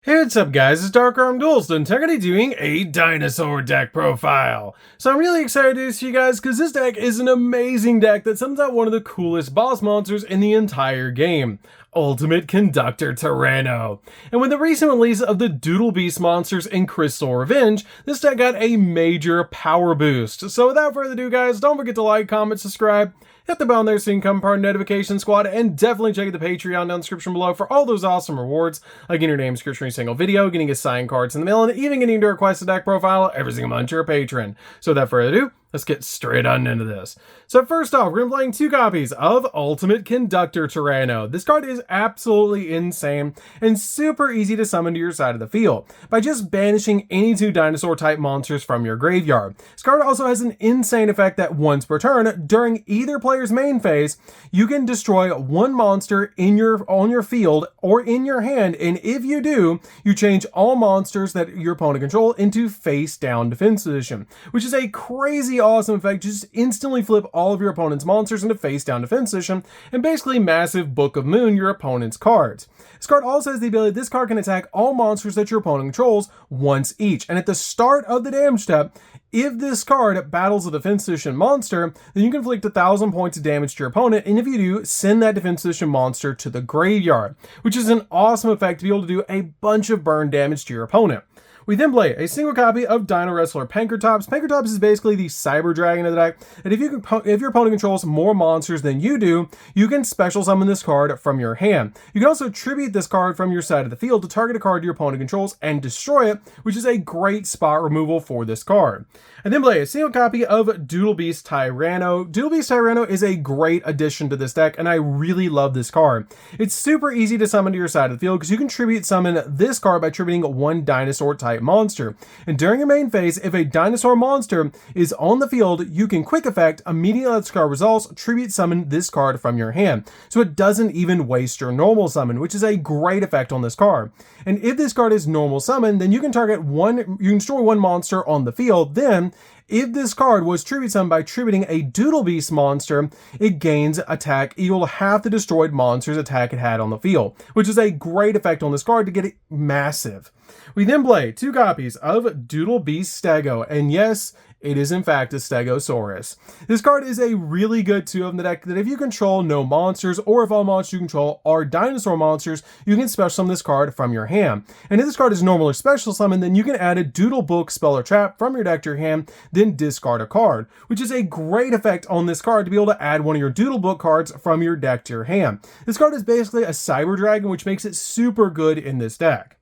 Hey, what's up guys, it's DarkArmedDuelist and today doing a Dinosaur deck profile. So I'm really excited to see you guys because this deck is an amazing deck that sums out one of the coolest boss monsters in the entire game, Ultimate Conductor Tyranno. And with the recent release of the Doodle Beast monsters in Crystal Revenge, this deck got a major power boost. So without further ado guys, don't forget to like, comment, subscribe, hit the bell on there so you can become part of the notification squad, and definitely check out the Patreon down in the description below for all those awesome rewards, like getting your name description every single video, getting assigned cards in the mail, and even getting to request a deck profile every single month you're a patron. So without further ado, let's get straight on into this. So first off, we're going to be playing two copies of Ultimate Conductor Tyranno. This card is absolutely insane and super easy to summon to your side of the field by just banishing any two dinosaur type monsters from your graveyard. This card also has an insane effect that once per turn, during either player's main phase, you can destroy one monster on your field or in your hand, and if you do, you change all monsters that your opponent controls into face down defense position, which is a crazy awesome effect. Just instantly flip all of your opponent's monsters into face down defense position and basically massive Book of Moon your opponent's cards. This card also has the ability this card can attack all monsters that your opponent controls once each, and at the start of the damage step, if this card battles a defense position monster, then you can inflict 1,000 points of damage to your opponent, and if you do, send that defense position monster to the graveyard, which is an awesome effect to be able to do a bunch of burn damage to your opponent. We then play a single copy of Dino Wrestler Pankratops. Pankratops is basically the Cyber Dragon of the deck, and if your opponent controls more monsters than you do, you can special summon this card from your hand. You can also tribute this card from your side of the field to target a card your opponent controls and destroy it, which is a great spot removal for this card. And then play a single copy of Doodle Beast Tyranno. Doodle Beast Tyranno is a great addition to this deck, and I really love this card. It's super easy to summon to your side of the field because you can tribute summon this card by tributing one dinosaur type monster. And during your main phase, if a dinosaur monster is on the field, you can quick effect, immediately let this card resolves, tribute summon this card from your hand. So it doesn't even waste your normal summon, which is a great effect on this card. And if this card is normal summon, then you can destroy one monster on the field. Then if this card was tribute summoned by tributing a Doodle Beast monster, it gains attack equal to half the destroyed monster's attack it had on the field, which is a great effect on this card to get it massive. We then play two copies of Doodle Beast Stego, and yes, it is in fact a Stegosaurus. This card is a really good 2 of the deck that if you control no monsters, or if all monsters you control are dinosaur monsters, you can special summon this card from your hand. And if this card is normal or special summon, then you can add a Doodle Book spell or trap from your deck to your hand, then discard a card, which is a great effect on this card to be able to add one of your Doodle Book cards from your deck to your hand. This card is basically a Cyber Dragon, which makes it super good in this deck.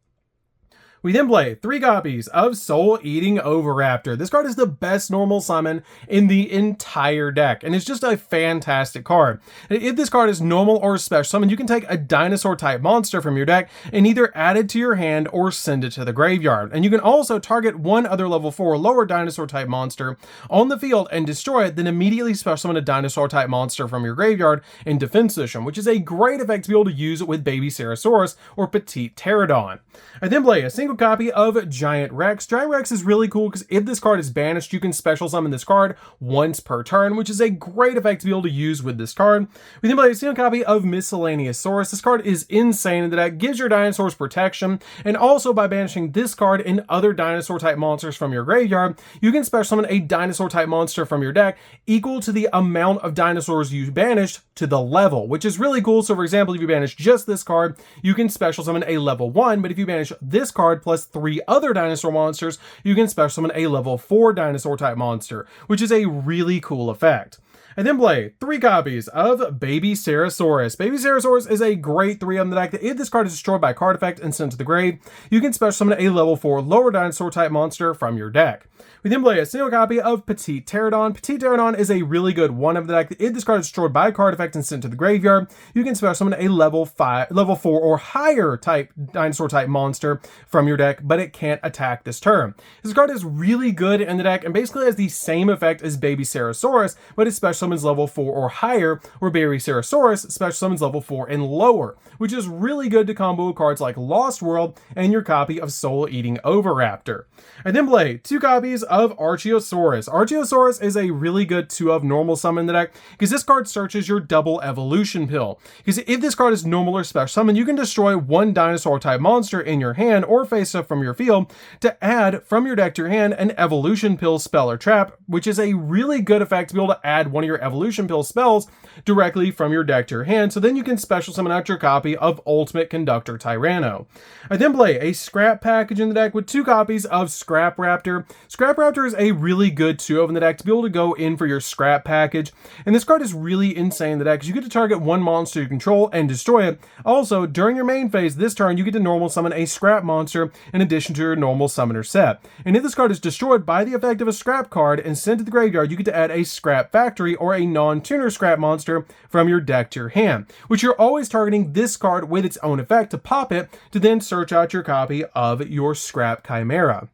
We then play 3 copies of Soul Eating Oviraptor. This card is the best normal summon in the entire deck, and it's just a fantastic card. If this card is normal or special summon, you can take a dinosaur type monster from your deck and either add it to your hand or send it to the graveyard. And you can also target one other level 4 lower dinosaur type monster on the field and destroy it, then immediately special summon a dinosaur type monster from your graveyard in defense position, which is a great effect to be able to use with Baby Ceratosaurus or Petite Pterodon. I then play a single copy of Giant Rex. Giant Rex is really cool because if this card is banished, you can special summon this card once per turn, which is a great effect to be able to use with this card. We then play a single copy of Miscellaneous Saurus. This card is insane in the deck, gives your dinosaurs protection, and also by banishing this card and other dinosaur type monsters from your graveyard, you can special summon a dinosaur type monster from your deck equal to the amount of dinosaurs you banished to the level, which is really cool. So for example, if you banish just this card, you can special summon a level 1, but if you banish this card plus 3 other dinosaur monsters, you can special summon a level 4 dinosaur type monster, which is a really cool effect. And then play 3 copies of Baby Ceratosaurus. Baby Ceratosaurus is a great 3 on the deck that if this card is destroyed by card effect and sent to the grave, you can special summon a level 4 lower dinosaur type monster from your deck. We then play a single copy of Petite Pterodon. Petite Pterodon is a really good 1 of the deck. If this card is destroyed by card effect and sent to the graveyard, you can special summon a level 4 or higher type dinosaur type monster from your deck, but it can't attack this turn. This card is really good in the deck and basically has the same effect as Baby Ceratosaurus, but it's special summons level 4 or higher, or Baby Ceratosaurus special summons level 4 and lower, which is really good to combo with cards like Lost World and your copy of Soul Eating Oviraptor. I then play 2 copies of Archaeosaurus. Archaeosaurus is a really good 2 of normal summon in the deck because this card searches your double evolution pill. Because if this card is normal or special summon, you can destroy 1 dinosaur type monster in your hand or face up from your field to add from your deck to your hand an evolution pill spell or trap, which is a really good effect to be able to add one of your evolution pill spells directly from your deck to your hand, so then you can special summon out your copy of Ultimate Conductor Tyranno. I then play a scrap package in the deck with 2 copies of Scrap Raptor. Scrap Raptor is a really good 2 of in the deck to be able to go in for your scrap package, and this card is really insane in the deck because you get to target 1 monster you control and destroy it. Also, during your main phase this turn, you get to normal summon a scrap monster in addition to your normal summoner set. And if this card is destroyed by the effect of a scrap card and sent to the graveyard, you get to add a scrap factory or a non-tuner scrap monster from your deck to your hand, which you're always targeting this card with its own effect to pop it to then search out your copy of your Scrap Chimera.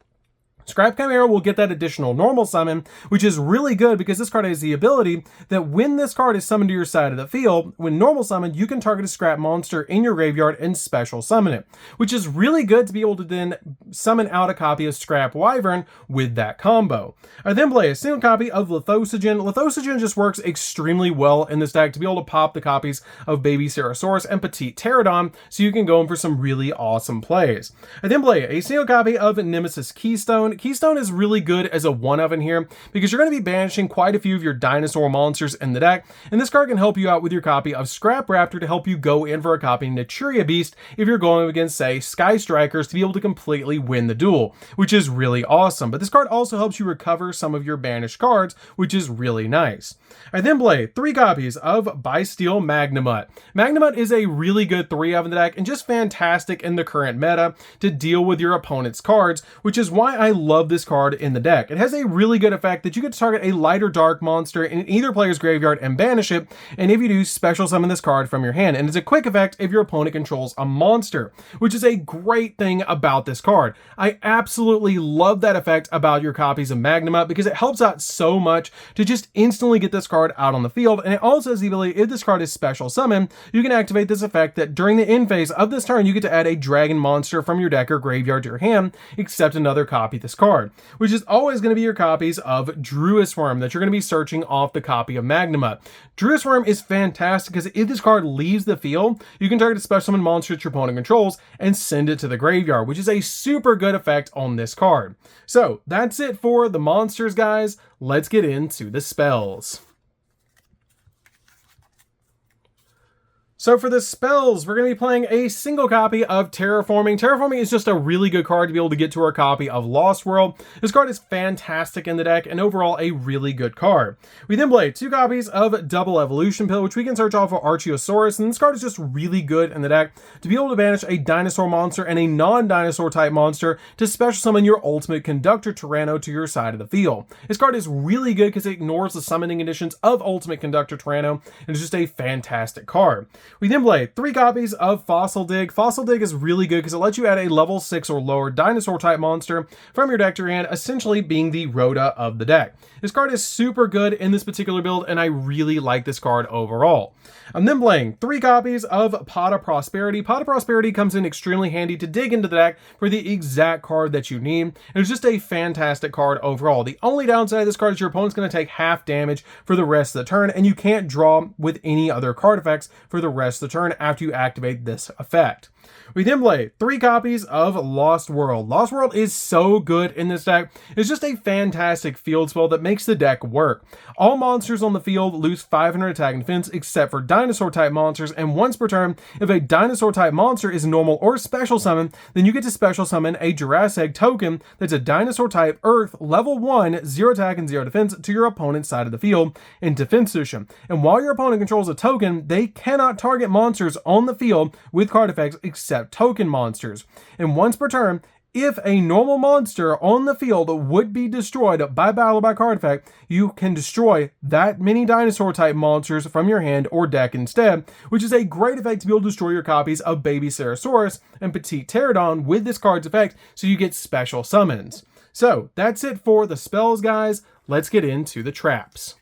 Scrap Chimera will get that additional normal summon, which is really good because this card has the ability that when this card is summoned to your side of the field, when normal summoned, you can target a scrap monster in your graveyard and special summon it, which is really good to be able to then summon out a copy of Scrap Wyvern with that combo. I then play a single copy of Lithosogen. Lithosogen just works extremely well in this deck to be able to pop the copies of Baby Ceratosaurus and Petite Pterodon, so you can go in for some really awesome plays. I then play a single copy of Nemesis Keystone. Keystone is really good as a 1-of in here because you're going to be banishing quite a few of your dinosaur monsters in the deck, and this card can help you out with your copy of Scrap Raptor to help you go in for a copy of Naturia Beast if you're going against, say, Sky Strikers to be able to completely win the duel, which is really awesome. But this card also helps you recover some of your banished cards, which is really nice. I then play 3 copies of Bysteel Magnamut. Magnamut is a really good 3-of in the deck and just fantastic in the current meta to deal with your opponent's cards, which is why I love this card in the deck. It has a really good effect that you get to target a light or dark monster in either player's graveyard and banish it, and if you do, special summon this card from your hand. And it's a quick effect if your opponent controls a monster, which is a great thing about this card. I absolutely love that effect about your copies of Magnamut because it helps out so much to just instantly get this card out on the field, and it also has the ability, if this card is special summoned, you can activate this effect that during the end phase of this turn, you get to add a dragon monster from your deck or graveyard to your hand, except another copy of this card, which is always going to be your copies of Druisworm that you're going to be searching off the copy of Magnamut. Druisworm is fantastic because if this card leaves the field, you can target a special summon monster that your opponent controls and send it to the graveyard, which is a super good effect on this card. So that's it for the monsters, guys. Let's get into the spells. So for the spells, we're going to be playing a single copy of Terraforming. Terraforming is just a really good card to be able to get to our copy of Lost World. This card is fantastic in the deck and overall a really good card. We then play 2 copies of Double Evolution Pill, which we can search off of Archaeosaurus, and this card is just really good in the deck to be able to banish a dinosaur monster and a non-dinosaur type monster to special summon your Ultimate Conductor Tyranno to your side of the field. This card is really good because it ignores the summoning conditions of Ultimate Conductor Tyranno, and it's just a fantastic card. We then play 3 copies of Fossil Dig. Fossil Dig is really good because it lets you add a level 6 or lower dinosaur type monster from your deck to your hand, essentially being the Rhoda of the deck. This card is super good in this particular build, and I really like this card overall. I'm then playing 3 copies of Pot of Prosperity. Pot of Prosperity comes in extremely handy to dig into the deck for the exact card that you need. And it's just a fantastic card overall. The only downside of this card is your opponent's going to take half damage for the rest of the turn, and you can't draw with any other card effects for the rest of the turn after you activate this effect. We then play 3 copies of Lost World. Lost World is so good in this deck. It's just a fantastic field spell that makes the deck work. All monsters on the field lose 500 attack and defense except for dinosaur type monsters, and once per turn, if a dinosaur type monster is normal or special summon, then you get to special summon a Jurassic token that's a dinosaur type Earth level 1, 0 attack and 0 defense to your opponent's side of the field in defense position. And while your opponent controls a token, they cannot target monsters on the field with card effects except token monsters. And once per turn, if a normal monster on the field would be destroyed by battle or by card effect, you can destroy that many dinosaur type monsters from your hand or deck instead, which is a great effect to be able to destroy your copies of Baby Ceratosaurus and Petite Pterodon with this card's effect, so you get special summons. So that's it for the spells, guys. Let's get into the traps.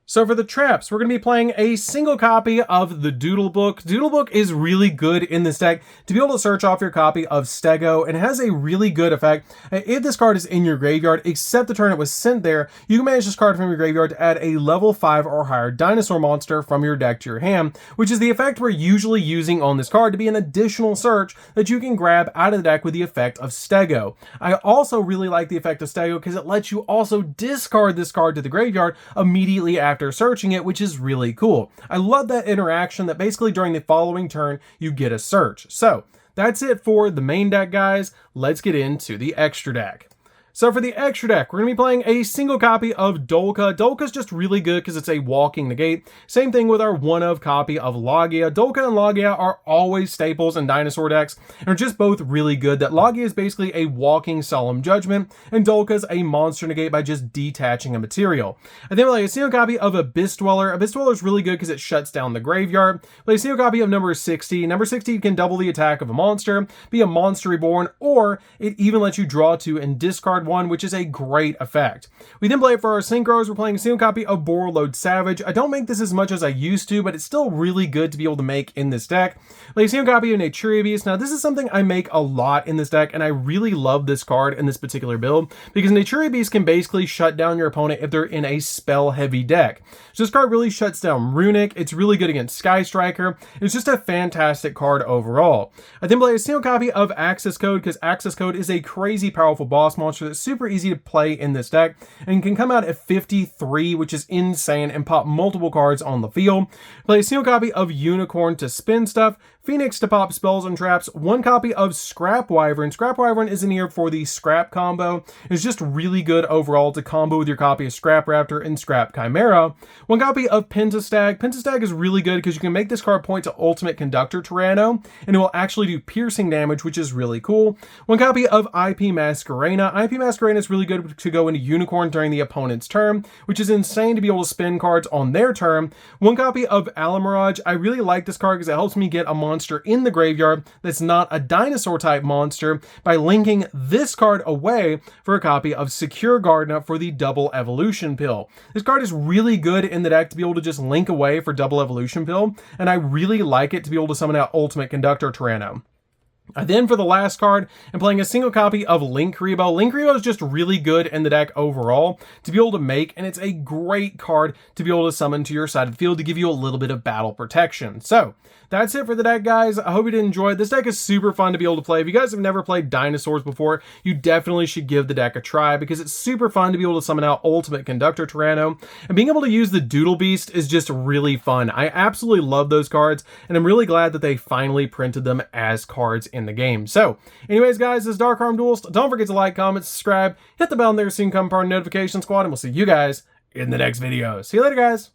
So for the traps, we're going to be playing a single copy of the Doodle Book. Doodle Book is really good in this deck to be able to search off your copy of Stego, and it has a really good effect. If this card is in your graveyard, except the turn it was sent there, you can manage this card from your graveyard to add a level 5 or higher dinosaur monster from your deck to your hand, which is the effect we're usually using on this card to be an additional search that you can grab out of the deck with the effect of Stego. I also really like the effect of Stego because it lets you also discard this card to the graveyard immediately after searching it, which is really cool. I love that interaction that basically during the following turn you get a search. So that's it for the main deck, guys. Let's get into the extra deck. So for the extra deck, we're going to be playing a single copy of Dolka. Dolka's just really good because it's a walking negate. Same thing with our one-of copy of Logia. Dolka and Logia are always staples in dinosaur decks and are just both really good. That Logia is basically a walking solemn judgment and Dolka's a monster negate by just detaching a material. And then we'll play a single copy of Abyss Dweller. Abyss Dweller is really good because it shuts down the graveyard. Play a single copy of number 60. Number 60 can double the attack of a monster, be a monster reborn, or it even lets you draw 2 and discard 1, which is a great effect. We then play it for our synchros. We're playing a single copy of Borreload Savage. I don't make this as much as I used to, but it's still really good to be able to make in this deck. Play a single copy of Naturia Beast. Now, this is something I make a lot in this deck, and I really love this card in this particular build, because Naturia Beast can basically shut down your opponent if they're in a spell-heavy deck. So this card really shuts down Runic. It's really good against Sky Striker. It's just a fantastic card overall. I then play a single copy of Access Code, because Access Code is a crazy powerful boss monster that's super easy to play in this deck and can come out at 53, which is insane, and pop multiple cards on the field. Play a single copy of Unicorn to spin stuff, Phoenix to pop spells and traps, 1 copy of Scrap Wyvern. Scrap Wyvern is in here for the Scrap combo. It's just really good overall to combo with your copy of Scrap Raptor and Scrap Chimera. 1 copy of Pentastag. Pentastag is really good because you can make this card point to Ultimate Conductor Tyranno, and it will actually do piercing damage, which is really cool. 1 copy of IP Masquerena. IP Masquerena is really good to go into Unicorn during the opponent's turn, which is insane to be able to spin cards on their turn. 1 copy of Alamirage. I really like this card because it helps me get a monster in the graveyard that's not a dinosaur type monster by linking this card away for a copy of Secure Gardener for the double evolution pill. This card is really good in the deck to be able to just link away for double evolution pill, and I really like it to be able to summon out Ultimate Conductor Tyranno. Then for the last card, I'm playing a single copy of Linkuriboh. Linkuriboh is just really good in the deck overall to be able to make, and it's a great card to be able to summon to your side of the field to give you a little bit of battle protection. So that's it for the deck, guys. I hope you did enjoy it. This deck is super fun to be able to play. If you guys have never played dinosaurs before, you definitely should give the deck a try because it's super fun to be able to summon out Ultimate Conductor Tyranno, and being able to use the Doodle Beast is just really fun. I absolutely love those cards, and I'm really glad that they finally printed them as cards in the game. So anyways, guys, this is DarkArmedDuelist. Don't forget to like, comment, subscribe, hit the bell, and there soon come part of notification squad, and we'll see you guys in the next video. See you later, guys.